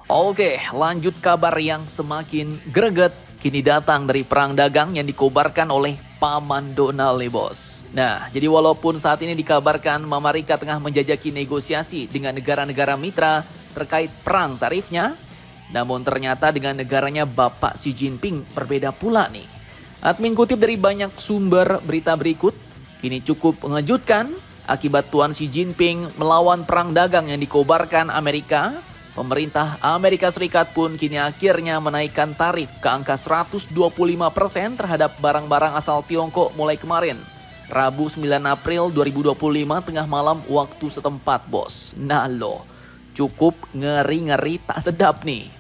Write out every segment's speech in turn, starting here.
Oke, lanjut kabar yang semakin greget. Kini datang dari perang dagang yang dikobarkan oleh Paman Donald nih bos. Nah, jadi walaupun saat ini dikabarkan Mama Rika tengah menjajaki negosiasi dengan negara-negara mitra terkait perang tarifnya, namun ternyata dengan negaranya Bapak Xi Jinping berbeda pula nih. Admin kutip dari banyak sumber berita berikut, kini cukup mengejutkan akibat Tuan Xi Jinping melawan perang dagang yang dikobarkan Amerika. Pemerintah Amerika Serikat pun kini akhirnya menaikkan tarif ke angka 125% terhadap barang-barang asal Tiongkok mulai kemarin. Rabu 9 April 2025 tengah malam waktu setempat bos. Nah loh, cukup ngeri-ngeri tak sedap nih.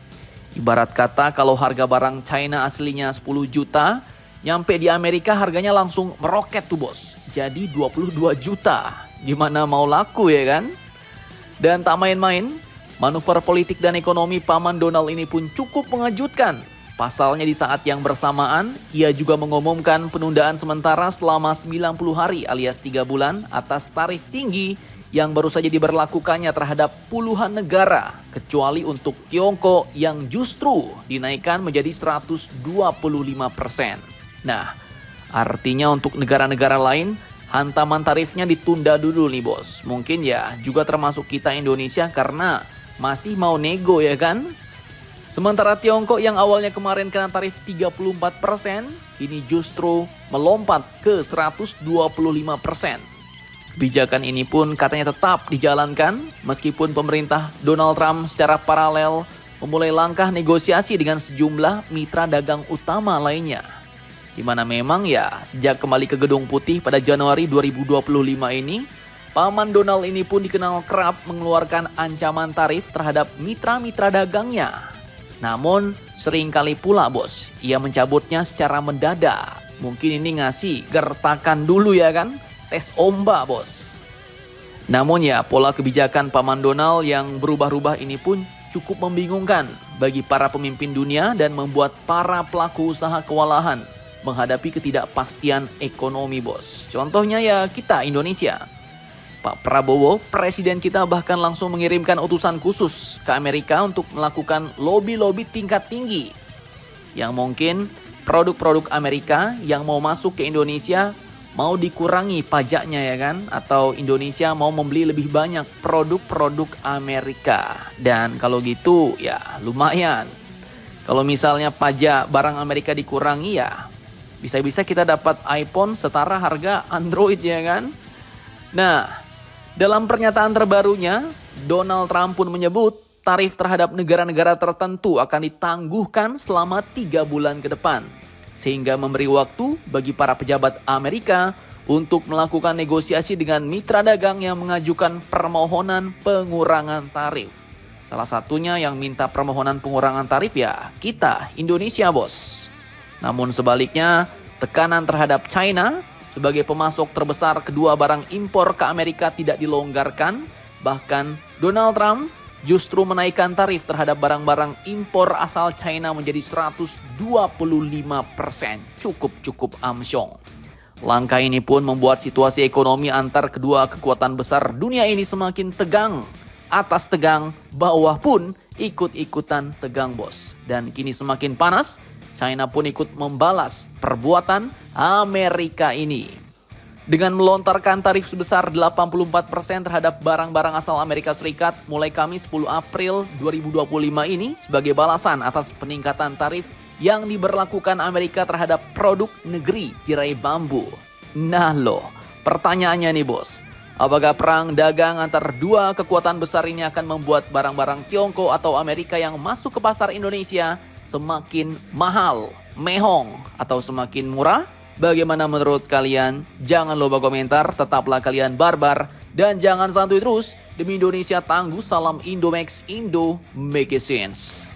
Ibarat kata kalau harga barang China aslinya 10 juta, nyampe di Amerika harganya langsung meroket tuh bos. Jadi 22 juta. Gimana mau laku ya kan? Dan tak main-main, manuver politik dan ekonomi Paman Donald ini pun cukup mengejutkan. Pasalnya di saat yang bersamaan, ia juga mengumumkan penundaan sementara selama 90 hari alias 3 bulan atas tarif tinggi yang baru saja diberlakukannya terhadap puluhan negara, kecuali untuk Tiongkok yang justru dinaikkan menjadi 125%. Nah, artinya untuk negara-negara lain, hantaman tarifnya ditunda dulu nih bos. Mungkin ya juga termasuk kita Indonesia karena masih mau nego ya kan? Sementara Tiongkok yang awalnya kemarin kena tarif 34%, kini justru melompat ke 125%. Kebijakan ini pun katanya tetap dijalankan meskipun pemerintah Donald Trump secara paralel memulai langkah negosiasi dengan sejumlah mitra dagang utama lainnya. Di mana memang ya sejak kembali ke Gedung Putih pada Januari 2025 ini, Paman Donald ini pun dikenal kerap mengeluarkan ancaman tarif terhadap mitra-mitra dagangnya. Namun seringkali pula bos, ia mencabutnya secara mendadak. Mungkin ini ngasih gertakan dulu ya kan, tes ombak bos. Namun ya pola kebijakan Paman Donald yang berubah-ubah ini pun cukup membingungkan bagi para pemimpin dunia dan membuat para pelaku usaha kewalahan menghadapi ketidakpastian ekonomi bos. Contohnya ya kita Indonesia. Pak Prabowo, presiden kita bahkan langsung mengirimkan utusan khusus ke Amerika untuk melakukan lobby-lobby tingkat tinggi. Yang mungkin produk-produk Amerika yang mau masuk ke Indonesia mau dikurangi pajaknya ya kan? Atau Indonesia mau membeli lebih banyak produk-produk Amerika. Dan kalau gitu ya lumayan. Kalau misalnya pajak barang Amerika dikurangi ya bisa-bisa kita dapat iPhone setara harga Android ya kan? Nah, dalam pernyataan terbarunya, Donald Trump pun menyebut tarif terhadap negara-negara tertentu akan ditangguhkan selama 3 bulan ke depan. Sehingga memberi waktu bagi para pejabat Amerika untuk melakukan negosiasi dengan mitra dagang yang mengajukan permohonan pengurangan tarif. Salah satunya yang minta permohonan pengurangan tarif ya kita, Indonesia bos. Namun sebaliknya, tekanan terhadap China sebagai pemasok terbesar kedua barang impor ke Amerika tidak dilonggarkan. Bahkan Donald Trump justru menaikkan tarif terhadap barang-barang impor asal China menjadi 125%. Cukup amsyong. Langkah ini pun membuat situasi ekonomi antar kedua kekuatan besar dunia ini semakin tegang. Atas tegang, bawah pun ikut-ikutan tegang bos. Dan kini semakin panas, China pun ikut membalas perbuatan Amerika ini. Dengan melontarkan tarif sebesar 84% terhadap barang-barang asal Amerika Serikat mulai Kamis 10 April 2025 ini sebagai balasan atas peningkatan tarif yang diberlakukan Amerika terhadap produk negeri tirai bambu. Nah loh, pertanyaannya nih bos, apakah perang dagang antar dua kekuatan besar ini akan membuat barang-barang Tiongkok atau Amerika yang masuk ke pasar Indonesia semakin mahal, mehong, atau semakin murah? Bagaimana menurut kalian? Jangan lupa komentar, tetaplah kalian barbar, dan jangan santuy terus. Demi Indonesia tangguh, salam Indomax, Indo make it sense.